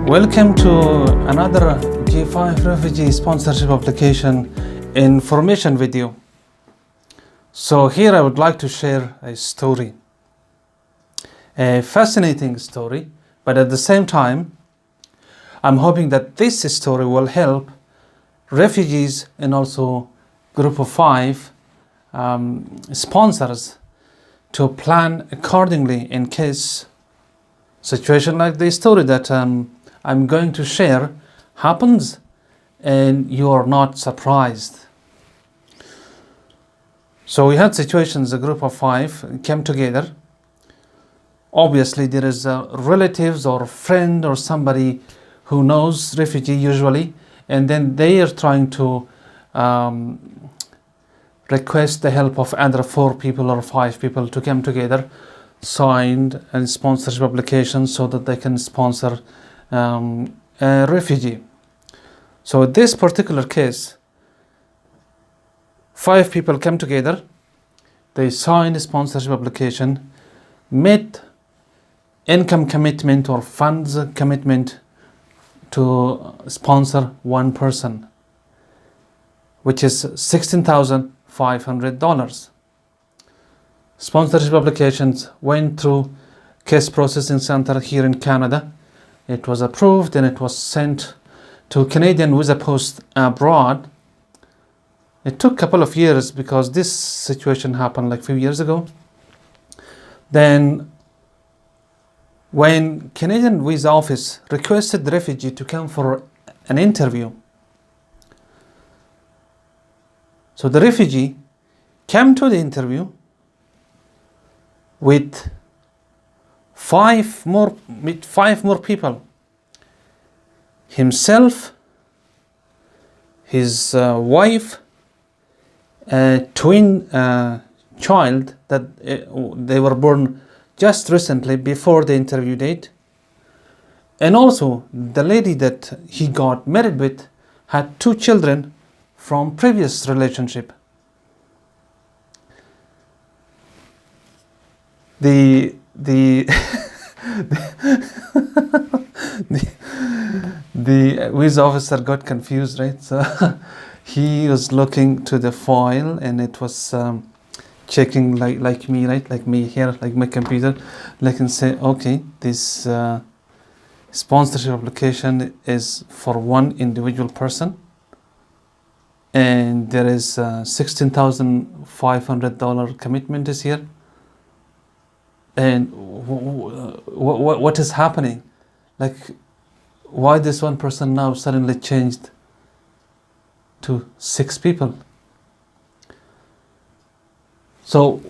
Welcome to another G5 Refugee sponsorship application information video. So here I would like to share a story, a fascinating story, but at the same time, I'm hoping that this story will help refugees and also group of 5 sponsors to plan accordingly in case situation like the story that I'm going to share happens and you are not surprised. So we had situations, a group of 5 came together. Obviously there is relatives or friend or somebody who knows refugee usually, and then they are trying to request the help of other 4 people or 5 people to come together, signed and sponsorship applications so that they can sponsor a refugee. So in this particular case, 5 people came together, they signed a sponsorship application, made income commitment or funds commitment to sponsor one person, which is $16,500. Sponsorship applications went through case processing center here in Canada. It was approved and it was sent to Canadian visa post abroad. It took a couple of years because this situation happened like a few years ago. Then when Canadian visa office requested the refugee to come for an interview, so the refugee came to the interview with 5 more people, himself, his wife, a twin child that they were born just recently before the interview date, and also the lady that he got married with had 2 children from previous relationship. The visa officer got confused, right? So he was looking to the file and it was checking like me, right? Like me here, like my computer, like and say, okay, this sponsorship application is for one individual person, and there is $16,500 commitment is here. And what is happening? Like, why this one person now suddenly changed to 6 people? So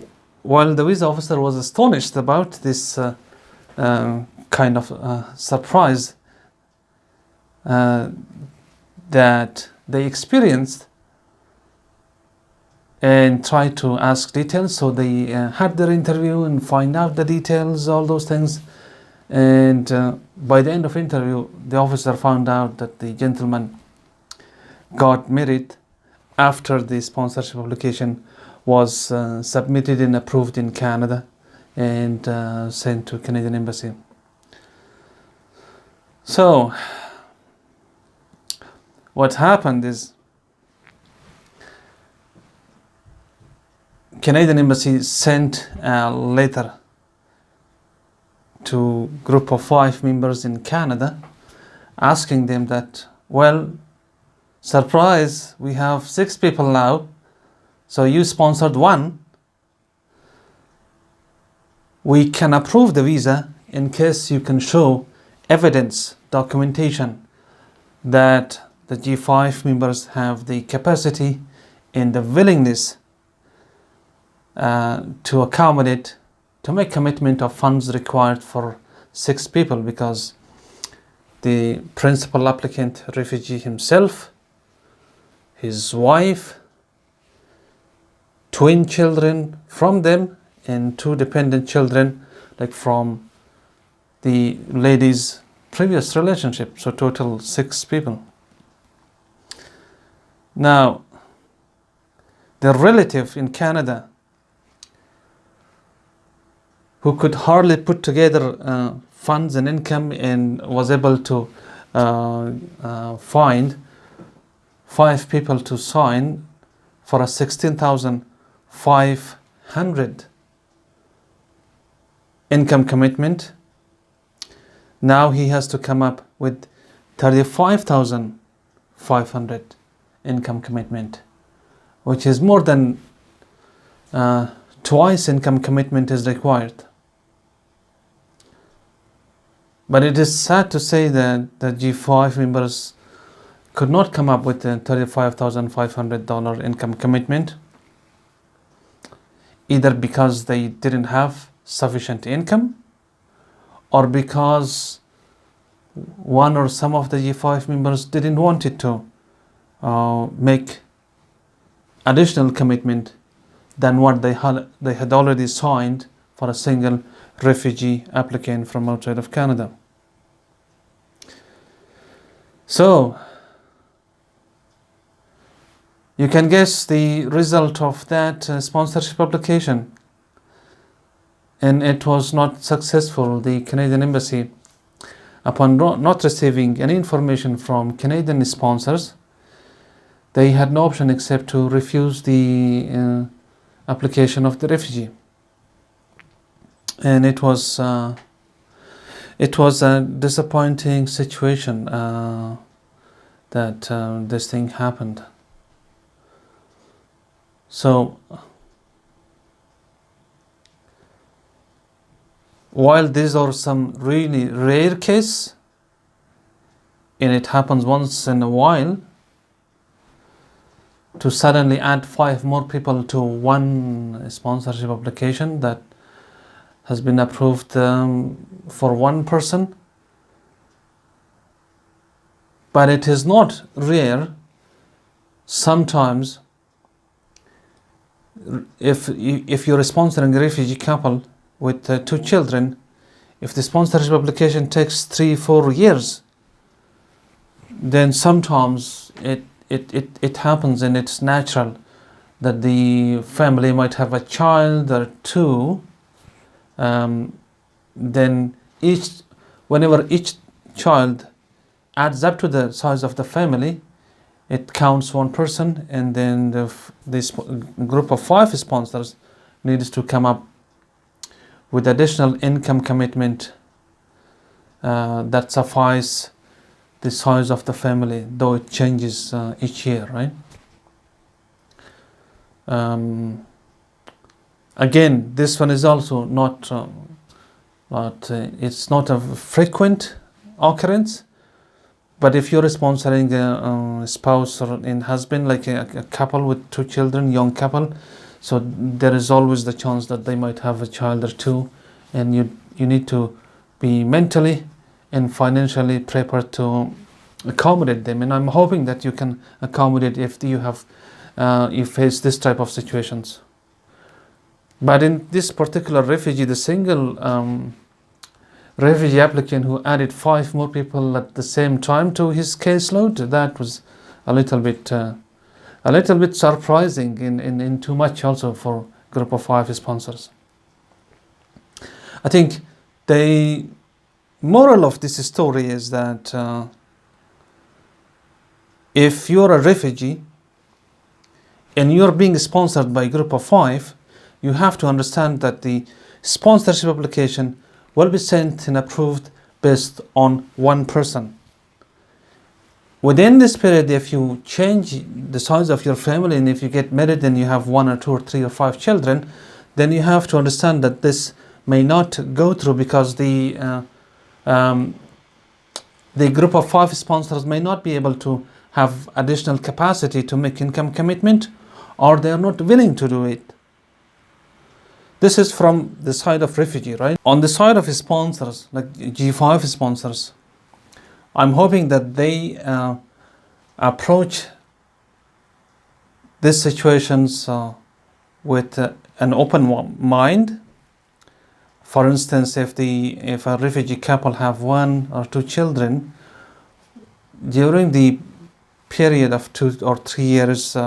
while the visa officer was astonished about this kind of surprise that they experienced, and tried to ask details, so they had their interview and find out the details, all those things, and by the end of interview the officer found out that the gentleman got married after the sponsorship application was submitted and approved in Canada and sent to Canadian Embassy. So what happened is Canadian Embassy sent a letter to group of 5 members in Canada asking them that, well, surprise, we have 6 people now, so you sponsored one. We can approve the visa in case you can show evidence, documentation that the G5 members have the capacity and the willingness to accommodate, to make commitment of funds required for 6 people, because the principal applicant refugee himself, his wife, twin children from them, and 2 dependent children like from the lady's previous relationship, so total 6 people. Now the relative in Canada who could hardly put together funds and income and was able to find 5 people to sign for a 16,500 income commitment. Now he has to come up with 35,500 income commitment, which is more than twice income commitment is required. But it is sad to say that the G5 members could not come up with a $35,500 income commitment, either because they didn't have sufficient income, or because one or some of the G5 members didn't want it to make additional commitment than what they had already signed for a single refugee applicant from outside of Canada. So you can guess the result of that sponsorship application, and it was not successful. The Canadian Embassy, upon not receiving any information from Canadian sponsors, they had no option except to refuse the application of the refugee. And it was a disappointing situation that this thing happened. So while these are some really rare cases, and it happens once in a while, to suddenly add 5 more people to one sponsorship application that has been approved for one person. But it is not rare. Sometimes if you're sponsoring a refugee couple with 2 children, if the sponsorship application takes 3-4 years, then sometimes it happens, and it's natural that the family might have a child or 2. Then whenever each child adds up to the size of the family, it counts one person, and then this group of 5 sponsors needs to come up with additional income commitment that suffice the size of the family, though it changes each year, right? Again, this one is also not it's not a frequent occurrence. But if you're sponsoring a spouse or a husband, like a couple with 2 children, young couple, so there is always the chance that they might have a child or 2, and you need to be mentally and financially prepared to accommodate them. And I'm hoping that you can accommodate if you face this type of situations. But in this particular refugee, the single refugee applicant who added 5 more people at the same time to his caseload, that was a little bit surprising and too much also for a group of 5 sponsors. I think the moral of this story is that if you're a refugee and you're being sponsored by a group of 5, you have to understand that the sponsorship application will be sent and approved based on one person. Within this period, if you change the size of your family, and if you get married and you have 1 or 2 or 3 or 5 children, then you have to understand that this may not go through, because the group of 5 sponsors may not be able to have additional capacity to make income commitment, or they are not willing to do it. This is from the side of refugee, right? On the side of sponsors, like G5 sponsors, I'm hoping that they approach these situations with an open mind. For instance, if a refugee couple have 1 or 2 children, during the period of 2 or 3 years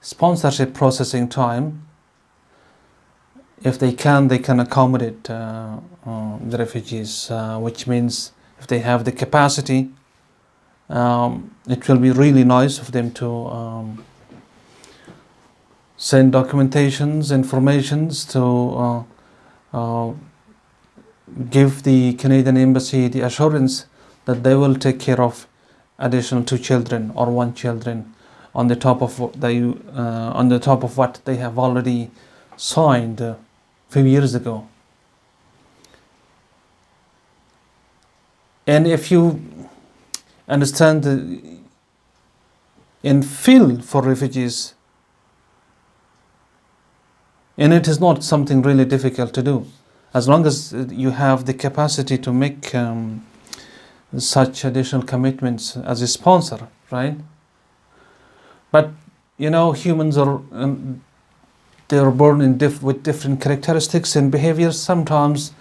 sponsorship processing time, if they can accommodate the refugees, which means if they have the capacity It will be really nice of them to send documentations, informations to give the Canadian Embassy the assurance that they will take care of additional 2 children or 1 children on the top of what they have already signed a few years ago. And if you understand and feel for refugees, and it is not something really difficult to do, as long as you have the capacity to make such additional commitments as a sponsor, right? But humans are they are born with different characteristics and behaviors. Sometimes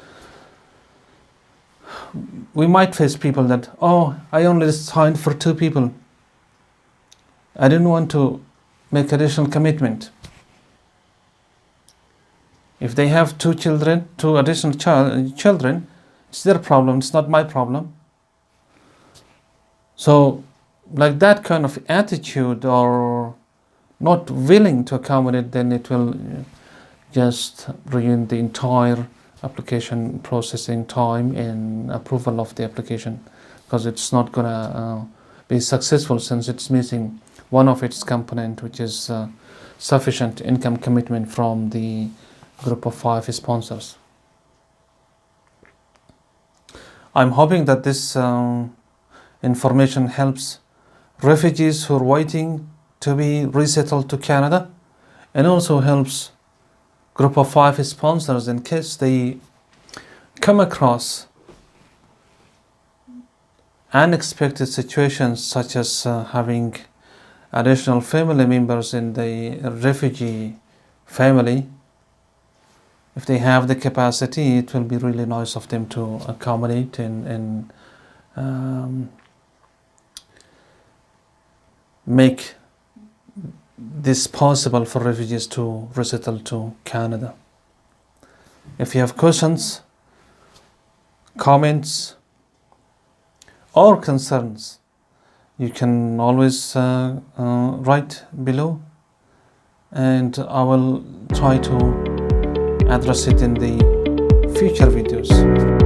we might face people that, I only signed for 2 people. I didn't want to make additional commitment. If they have 2 children, 2 additional children, it's their problem, it's not my problem. So, like that kind of attitude or not willing to accommodate, then it will just ruin the entire application processing time and approval of the application, because it's not gonna be successful since it's missing one of its component, which is sufficient income commitment from the group of 5 sponsors. I'm hoping that this information helps refugees who are waiting to be resettled to Canada, and also helps group of 5 sponsors in case they come across unexpected situations, such as having additional family members in the refugee family. If they have the capacity, it will be really nice of them to accommodate and make this possible for refugees to resettle to Canada. If you have questions, comments, or concerns, you can always write below, and I will try to address it in the future videos.